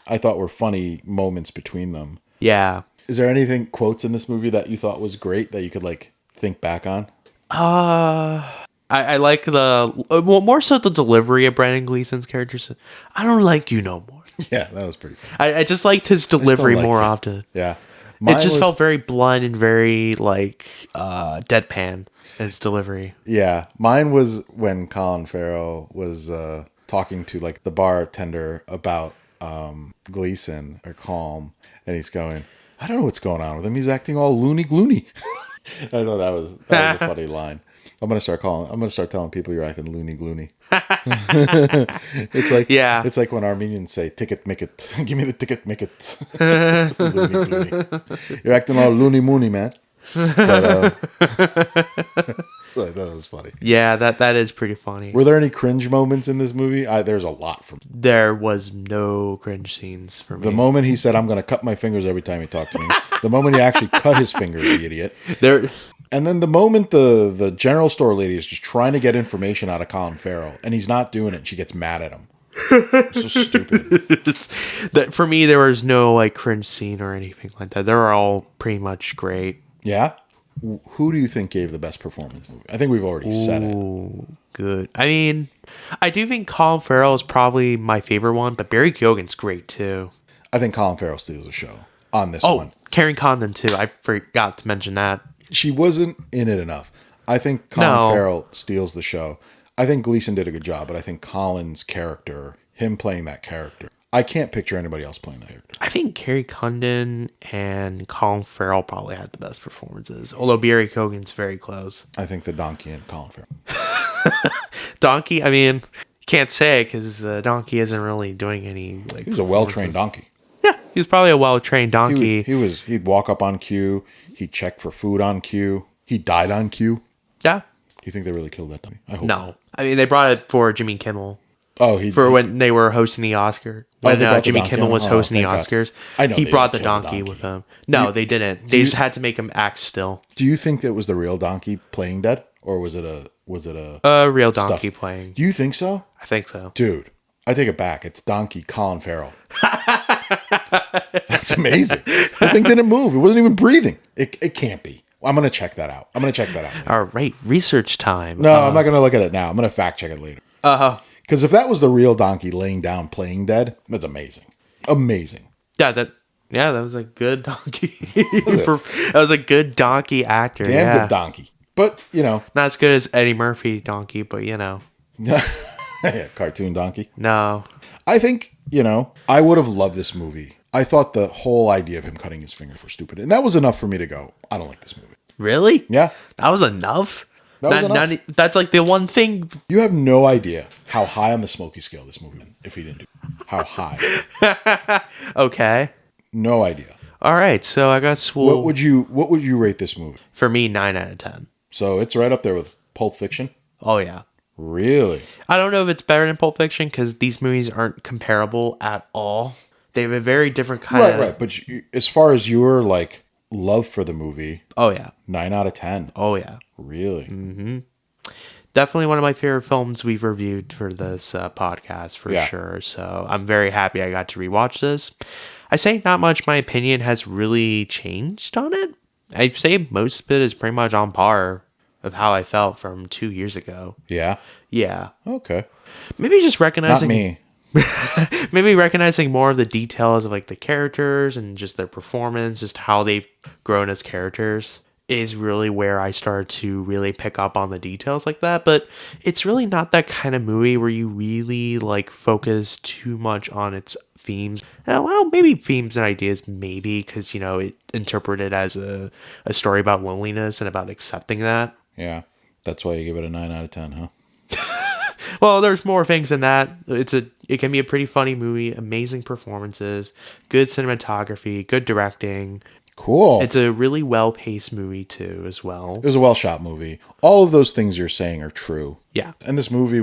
I thought were funny moments between them.
Yeah.
Is there anything quotes in this movie that you thought was great that you could like think back on?
I like more so the delivery of Brendan Gleeson's characters. I don't like you no more.
Yeah, that was pretty fun.
I just liked his delivery
like
more
it.
often.
Yeah.
It just felt very blunt and very deadpan in its delivery.
Yeah. Mine was when Colin Farrell was talking to like the bartender about Gleeson or Calm, and he's going, I don't know what's going on with him. He's acting all loony gloony. I thought that was a funny line. I'm gonna start telling people you're acting loony gloony. It's like when Armenians say ticket micket. Give me the ticket micket. Loony gloony. You're acting all loony moony, man. But, so I thought it was funny.
Yeah, that is pretty funny.
Were there any cringe moments in this movie? There's a lot from
There was no cringe scenes for me.
the moment he said, I'm going to cut my fingers every time he talked to me. The moment he actually cut his fingers, the idiot. And then the moment the general store lady is just trying to get information out of Colin Farrell, and he's not doing it, she gets mad at him. It's so stupid.
That for me, there was no like cringe scene or anything like that. They were all pretty much great.
Yeah? Who do you think gave the best performance movie? I think we've already said it.
Ooh, good. I mean, I do think Colin Farrell is probably my favorite one, but Barry Keoghan's great too.
I think Colin Farrell steals the show on this
Oh,
one.
Karen Condon too. I forgot to mention that.
She wasn't in it enough. I think Colin Farrell steals the show. I think Gleeson did a good job, but I think Colin's character, him playing that character, I can't picture anybody else playing that character.
I think Carrie Condon and Colin Farrell probably had the best performances, although Barry Keoghan's very close.
I think the donkey and Colin Farrell.
Donkey, I mean, can't say because Donkey isn't really doing any. Like,
he was a well-trained donkey.
Yeah, he was probably a well-trained donkey.
He'd walk up on cue. He'd check for food on cue. He died on cue.
Yeah.
Do you think they really killed that donkey? I hope
No.
not.
I mean, they brought it for Jimmy Kimmel.
Oh,
when they were hosting the Oscar. When Jimmy Kimmel was hosting the Oscars.
I know
he brought the donkey with him. No, they didn't. They just had to make him act still.
Do you think that was the real donkey playing dead, or was it a
real donkey playing?
Do you think so?
I think so.
Dude, I take it back. It's Donkey Colin Farrell. That's amazing. The thing didn't move. It wasn't even breathing. It can't be. I'm going to check that out.
All right, research time.
No, I'm not going to look at it now. I'm going to fact check it later. Because if that was the real donkey laying down playing dead, that's amazing. Amazing.
Yeah, that was a good donkey. That was a good donkey actor.
Damn good donkey. But,
not as good as Eddie Murphy donkey, but
Yeah, cartoon donkey.
No.
I think, I would have loved this movie. I thought the whole idea of him cutting his fingers was stupid. And that was enough for me to go, I don't like this movie.
Really?
Yeah.
That was enough?
Enough.
That's like the one thing.
You have no idea how high on the Smokey scale this movie went if he didn't do it. How high.
Okay.
No idea.
All right. So I guess
what would you rate this movie?
For me, 9 out of 10.
So it's right up there with Pulp Fiction?
Oh, yeah.
Really?
I don't know if it's better than Pulp Fiction because these movies aren't comparable at all. They have a very different kind of...
Right. But as far as your, love for the movie...
Oh, yeah.
9 out of 10.
Oh, yeah.
Really?
Mm-hmm. Definitely one of my favorite films we've reviewed for this podcast, for sure. So I'm very happy I got to rewatch this. I say not much my opinion has really changed on it. I'd say most of it is pretty much on par of how I felt from 2 years ago.
Yeah?
Yeah.
Okay.
Maybe just recognizing...
Not me.
Maybe recognizing more of the details of the characters and just their performance, just how they've grown as characters is really where I started to really pick up on the details like that. But it's really not that kind of movie where you really focus too much on its themes. Well, maybe themes and ideas, maybe, because, it interpreted as a story about loneliness and about accepting that.
Yeah. That's why you give it a 9 out of 10, huh?
Well, there's more things than that. It can be a pretty funny movie, amazing performances, good cinematography, good directing.
Cool.
It's a really well-paced movie too, as well.
It was a well-shot movie. All of those things you're saying are true.
Yeah.
And this movie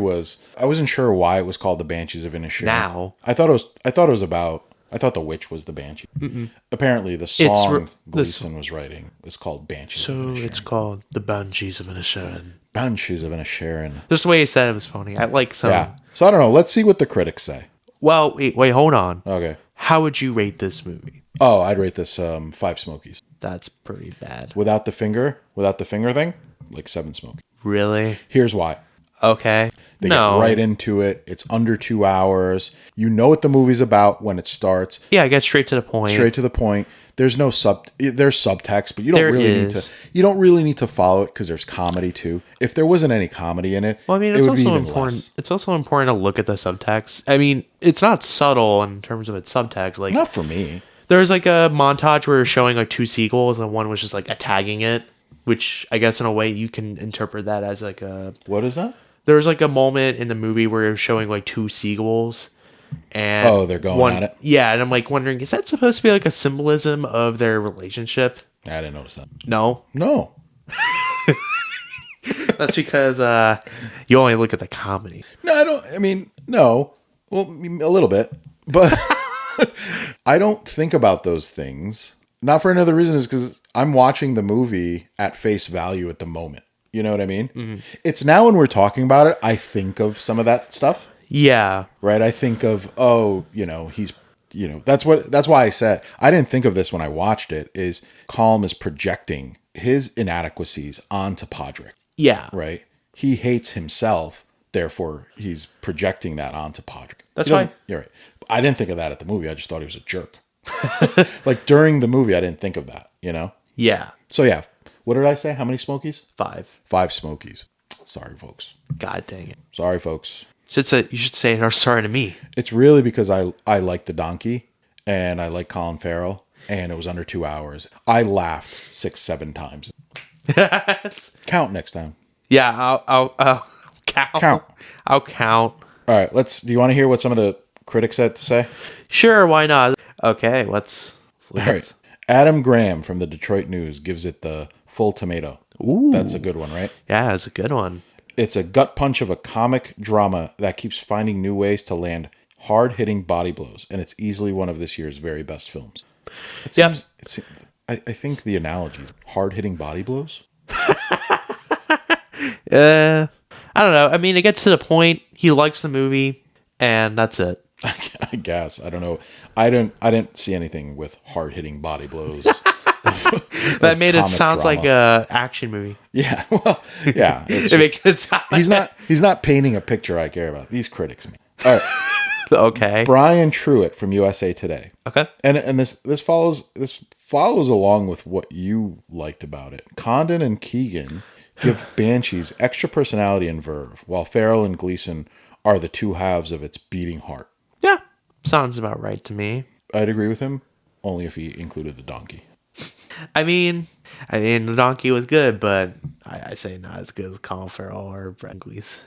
I wasn't sure why it was called The Banshees of Inisherin.
Now.
I thought the witch was the Banshee.
Mm-mm.
Apparently, the song Gleeson was writing is called Banshees of Inisherin.
So it's called The Banshees of Inisherin.
Banshees of Inisherin.
Just the way he said it was funny. I like some.
Yeah. So I don't know. Let's see what the critics say.
Well, wait, hold on.
Okay.
How would you rate this movie?
Oh, I'd rate this 5 Smokies.
That's pretty bad.
Without the finger thing, 7 Smokies.
Really?
Here's why.
Okay.
They get right into it. It's under 2 hours. You know what the movie's about when it starts.
Yeah, I get straight to the point.
Straight to the point. There's no there's subtext, but you don't really need to follow it because there's comedy too. If there wasn't any comedy in it,
well, I mean,
it would be even
important.
less.
It's also important to look at the subtext. I mean, it's not subtle in terms of its subtext.
Not for me.
There's a montage where it's showing 2 seagulls and one was just tagging it, which I guess in a way you can interpret that as a.
What is that?
There was a moment in the movie where it was showing 2 seagulls. And
they're going at it?
Yeah, and I'm wondering, is that supposed to be a symbolism of their relationship?
I didn't notice that.
No?
No.
That's because you only look at the comedy.
No, I don't. I mean, no. Well, a little bit. But I don't think about those things Not for any other reason, is because I'm watching the movie at face value at the moment. You know what I mean? Mm-hmm. It's now when we're talking about it, I think of some of that stuff.
Yeah.
Right? I think of, he's, that's why I said, I didn't think of this when I watched it, is Colm is projecting his inadequacies onto Podrick.
Yeah.
Right? He hates himself, therefore he's projecting that onto Podrick.
That's right.
You're right. I didn't think of that at the movie. I just thought he was a jerk. Like during the movie, I didn't think of that,
Yeah.
So yeah. What did I say? How many Smokies?
5.
5 Smokies. Sorry, folks.
God dang it.
Sorry, folks.
You should say no sorry to me.
It's really because I like the donkey and I like Colin Farrell and it was under 2 hours. I laughed 6-7 times. Count next time.
Yeah, I'll count. I'll count.
All right, do you want to hear what some of the critics had to say?
Sure, why not? Okay, let's
all right. Adam Graham from the Detroit News gives it the full tomato.
Ooh.
That's a good one, right?
Yeah, that's a good one.
It's a gut punch of a comic drama that keeps finding new ways to land hard-hitting body blows, and it's easily one of this year's very best films. I think the analogy is hard-hitting body blows.
I don't know. I mean, it gets to the point. He likes the movie, and that's it.
I guess. I don't know. I didn't see anything with hard-hitting body blows.
That made it sound like a action movie.
Yeah. Well, yeah.
It makes it sound
he's not painting a picture I care about. These critics, man. All right.
Okay.
Brian Truitt from USA Today.
Okay.
And this follows along with what you liked about it. Condon and Keegan give Banshees extra personality and verve, while Farrell and Gleeson are the two halves of its beating heart.
Yeah. Sounds about right to me.
I'd agree with him, only if he included the donkey.
I mean, the donkey was good, but I say not as good as Colin Farrell or Brent Gleeson.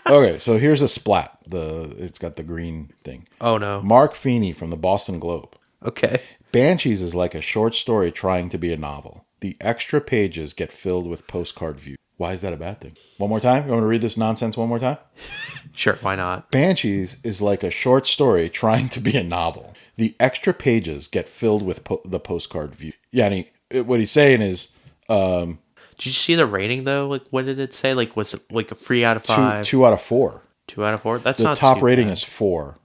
Okay, so here's a splat. It's got the green thing.
Oh no.
Mark Feeney from the Boston Globe.
Okay.
Banshees is like a short story trying to be a novel. The extra pages get filled with postcard views. Why is that a bad thing? One more time? You want me to read this nonsense one more time?
Sure, why not?
Banshees is like a short story trying to be a novel. The extra pages get filled with the postcard view. Yeah, and what he's saying is...
did you see the rating, though? Like, what did it say? Like, was it like a 3 out of 5?
2 out of 4.
2 out of 4? That's
the
not
top
too
rating
bad.
is 4.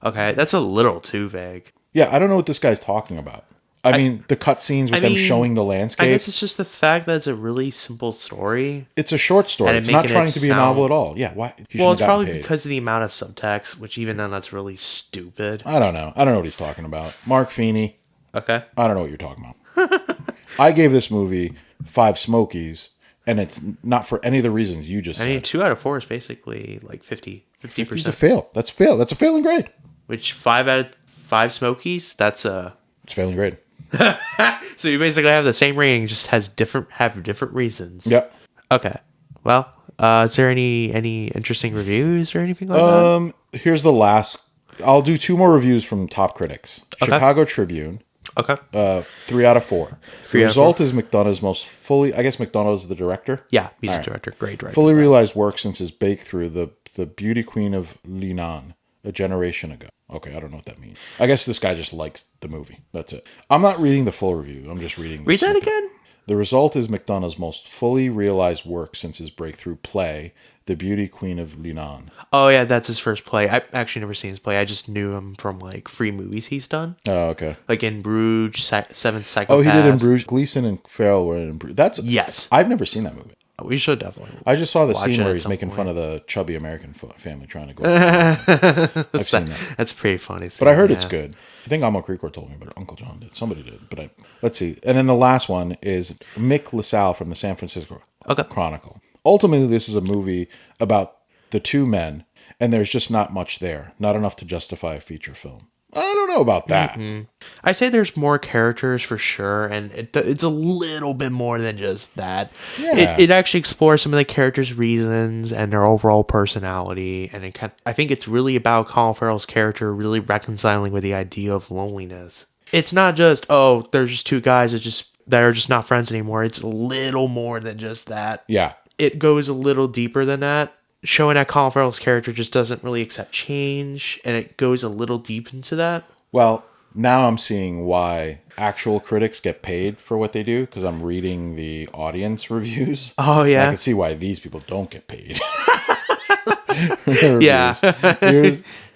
Okay, that's a little too vague.
Yeah, I don't know what this guy's talking about. I mean, the cutscenes with them showing the landscape.
I guess it's just the fact that it's a really simple story.
It's a short story. It's not trying to be a novel at all. Yeah, why?
Well, it's probably because of the amount of subtext, which even then, that's really stupid.
I don't know. I don't know what he's talking about. Mark Feeney.
Okay.
I don't know what you're talking about. I gave this movie 5 Smokies, and it's not for any of the reasons you just said.
I mean, 2 out of 4 is basically like 50%.
50's a fail. That's a failing grade.
Which 5 out of 5 Smokies? It's
failing grade.
So you basically have the same rating, just have different reasons.
Yep.
Okay. Well, is there any interesting reviews or anything like that?
Here's the last. I'll do 2 more reviews from top critics.
Okay.
Chicago Tribune.
Okay.
3 out of 4. The result is McDonough's most fully. I guess McDonough's the director.
Yeah, he's a director. Great director.
Fully realized work since his breakthrough, the beauty queen of Linan, a generation ago. Okay, I don't know what that means. I guess this guy just likes the movie. That's it. I'm not reading the full review. I'm just reading the
Read that
snippet.
again?
The result is McDonough's most fully realized work since his breakthrough play, The Beauty Queen of Linan.
Oh, yeah, that's his first play. I've actually never seen his play. I just knew him from, like, free movies he's done.
Oh, okay.
Like in Bruges, Seven Psychopaths.
Oh, he did in Bruges. Gleeson and Farrell were in Bruges.
Yes.
I've never seen that movie.
We should definitely.
I just saw the
watch
scene
it
where
at
he's
some
making
point.
fun of the chubby American family trying to go. I've seen that.
That's pretty funny.
But I heard it's good. I think Amo Creekor told me, but Uncle John did. Somebody did. But let's see. And then the last one is Mick LaSalle from the San Francisco Chronicle. Ultimately, this is a movie about the 2 men, and there's just not much there. Not enough to justify a feature film. I don't know about that.
Mm-hmm. I say there's more characters for sure, and it's a little bit more than just that.
Yeah.
It actually explores some of the characters' reasons and their overall personality, and I think it's really about Colin Farrell's character really reconciling with the idea of loneliness. It's not just, there's just 2 guys that are just not friends anymore. It's a little more than just that.
Yeah.
It goes a little deeper than that, showing that Colin Farrell's character just doesn't really accept change, and it goes a little deep into that.
Well, Now I'm seeing why actual critics get paid for what they do, because I'm reading the audience reviews.
Oh,
And I
yeah.
can see why these people don't get paid.
Yeah.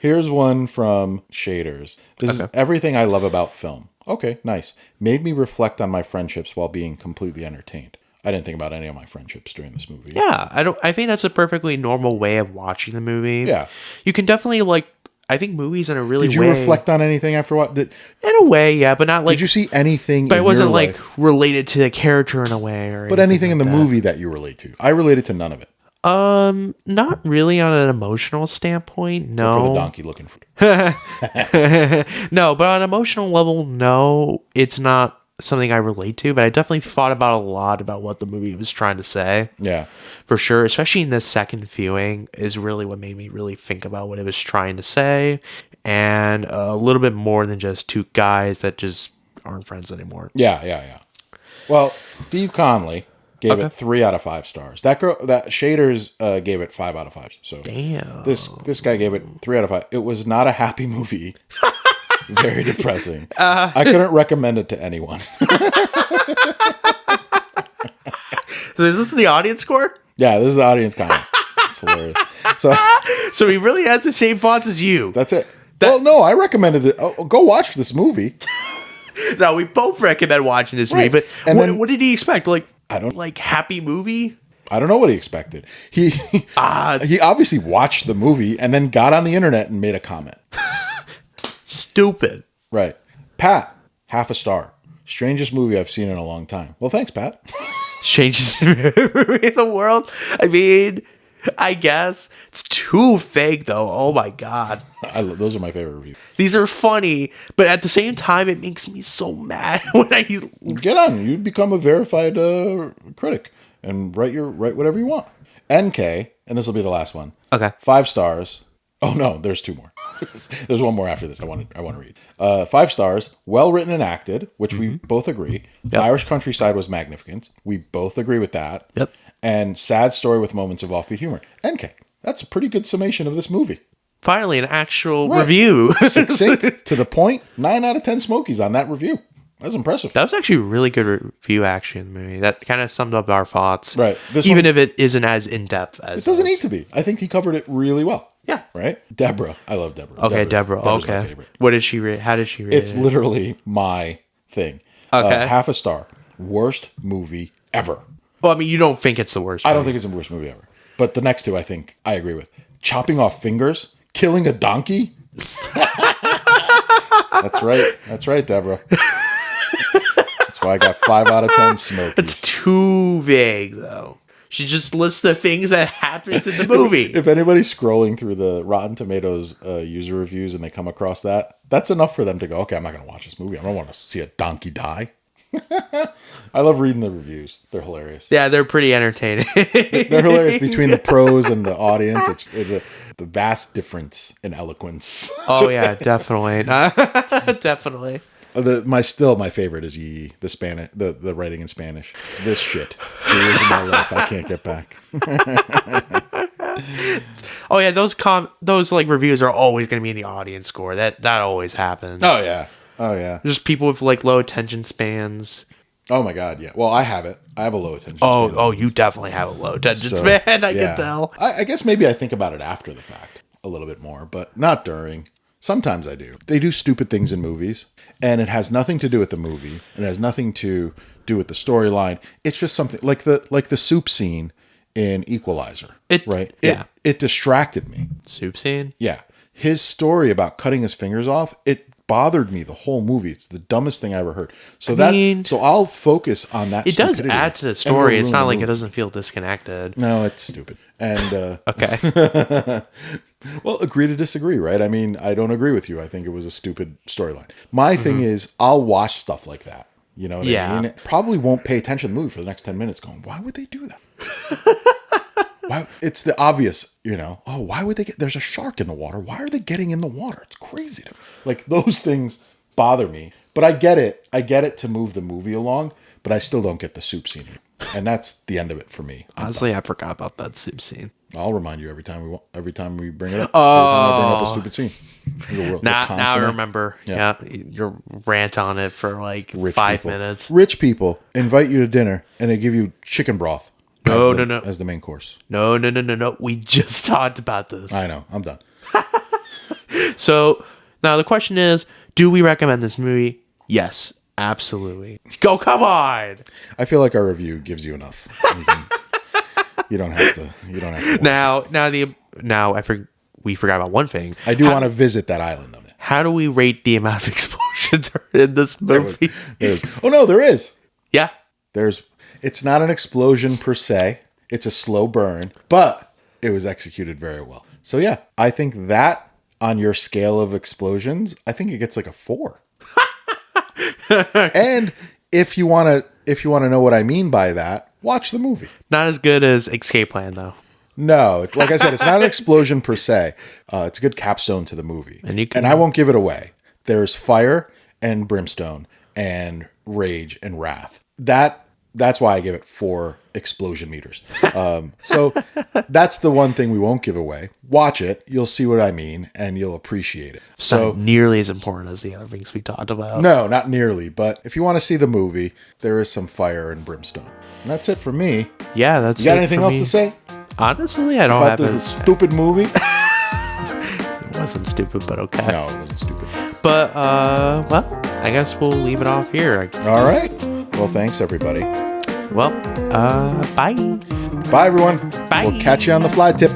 Here's one from Shaders. This is everything I love about film. Okay, nice. Made me reflect on my friendships while being completely entertained. I didn't think about any of my friendships during this movie.
Yeah, I think that's a perfectly normal way of watching the movie.
Yeah.
You can definitely like I think movies in a really
Did you reflect on anything after what?
in a way, yeah, but not like
Did you see anything
but
in
it wasn't
your
like
life,
related to the character in a way or
but anything in
like
the
that.
movie that you relate to? I related to none of it.
Not really on an emotional standpoint,
For the
no.
donkey looking for
No, but on an emotional level, no, it's not something I relate to, but I definitely thought about a lot about what the movie was trying to say.
Yeah.
For sure, especially in this second viewing is really what made me really think about what it was trying to say, and a little bit more than just two guys that just aren't friends anymore.
Yeah. Well, Steve Conley gave it 3 out of 5 stars. That Shaders gave it 5 out of 5. So
Damn.
this guy gave it 3 out of 5. It was not a happy movie. Very depressing. I couldn't recommend it to anyone.
So is this the audience score?
Yeah, this is the audience comments. It's hilarious. So
he really has the same thoughts as you.
that's it. Well, no, I recommended it. Oh, go watch this movie.
No, we both recommend watching this movie, but
And then-
what did he expect? Like,
I don't-
like happy movie?
I don't know what he expected. He obviously watched the movie and then got on the internet and made a comment.
Stupid.
Right. Pat, half a star. Strangest movie I've seen in a long time. Well, thanks, Pat.
Changes in the world. I mean, I guess it's too fake though. Oh my god.
Those are my favorite reviews.
These are funny, but at the same time, it makes me so mad when I.
Get on. You become a verified critic and write whatever you want. NK, and this will be the last one.
Okay.
5 stars. Oh no, there's 2 more. There's one more after this. I want to read. 5 stars. Well written and acted, which we both agree. The Irish countryside was magnificent. We both agree with that.
Yep.
And sad story with moments of offbeat humor. NK. That's a pretty good summation of this movie.
Finally, an actual review.
Succinct, to the point. 9 out of 10 Smokies on that review. That's impressive.
That was actually a really good review, actually, in the movie. That kind of summed up our thoughts.
Right.
Even if it isn't as in-depth as...
It doesn't need to be. I think he covered it really well.
Yeah.
Right? Deborah. I love Deborah.
Okay,
Deborah's my
okay.
favorite.
What did she read? How did she read
It's
it?
literally my thing.
Okay.
Half a star. Worst movie ever.
Well, I mean, you don't think it's the worst.
I don't think it's the worst movie ever. But the next 2, I think I agree with. Chopping off fingers? Killing a donkey? That's right. That's right, Deborah. That's why I got 5 out of 10 Smokies.
It's too vague, though. She just lists the things that happens in the movie.
If anybody's scrolling through the Rotten Tomatoes user reviews and they come across that, that's enough for them to go, okay, I'm not going to watch this movie. I don't want to see a donkey die. I love reading the reviews. They're hilarious.
Yeah, they're pretty entertaining.
They're hilarious between the pros and the audience. It's the vast difference in eloquence.
Oh, yeah, definitely. Definitely.
My favorite is the Spanish, the writing in Spanish. This shit. 2 years of my life I can't get back.
Oh yeah, those like reviews are always going to be in the audience score. That always happens.
Oh yeah.
Just people with like low attention spans.
Oh my god, yeah. Well, I have it. I have a low attention
Oh,
span.
You definitely have a low attention span. I can tell.
I guess maybe I think about it after the fact a little bit more, but not during. Sometimes I do. They do stupid things in movies, and it has nothing to do with the movie. It has nothing to do with the storyline. It's just something like the soup scene in Equalizer. Right?
Yeah.
It distracted me.
Soup scene?
Yeah. His story about cutting his fingers off, it bothered me the whole movie. It's the dumbest thing I ever heard. So I'll focus on that.
It does add to the story. It's not like it doesn't feel disconnected.
No, it's stupid. And
okay.
Well, agree to disagree, right? I mean, I don't agree with you. I think it was a stupid storyline. My thing is, I'll watch stuff like that. You know what I mean? Probably won't pay attention to the movie for the next 10 minutes going, why would they do that? Why? It's the obvious, oh, why would they there's a shark in the water. Why are they getting in the water? It's crazy to me. Like, those things bother me. But I get it. I get it to move the movie along, but I still don't get the soup scene. And that's the end of it for me.
Honestly, I forgot about that soup scene.
I'll remind you every time we bring it up. Every time I bring up a stupid scene.
Now I remember. Yeah. Your rant on it for like
Rich
5
people.
minutes.
Rich people invite you to dinner and they give you chicken broth.
No.
As the main course.
No. We just talked about this.
I know. I'm done.
So now the question is, do we recommend this movie? Yes, absolutely. Go, come on.
I feel like our review gives you enough. You don't have to.
We forgot about one thing.
I do want to visit that island, though.
How do we rate the amount of explosions in this movie?
Oh no, there is.
Yeah.
It's not an explosion per se. It's a slow burn, but it was executed very well. So yeah, I think that on your scale of explosions, I think it gets like a 4. And if you want to know what I mean by that, watch the movie.
Not as good as Escape Plan, though.
No, like I said, it's not an explosion per se. It's a good capstone to the movie. And I won't give it away. There's fire and brimstone and rage and wrath. That's why I give it 4 explosion meters. So that's the one thing we won't give away. Watch it. You'll see what I mean, and you'll appreciate it.
So not nearly as important as the other things we talked about.
No, not nearly. But if you want to see the movie, there is some fire and brimstone. And that's it for me.
Yeah, that's it.
You got anything else to say?
Honestly, I don't
have this stupid movie.
It wasn't stupid, but okay.
No, it wasn't stupid.
But well, I guess we'll leave it off here.
All right. Well, thanks everybody.
Well, bye.
Bye everyone.
Bye.
We'll catch you on the fly tip.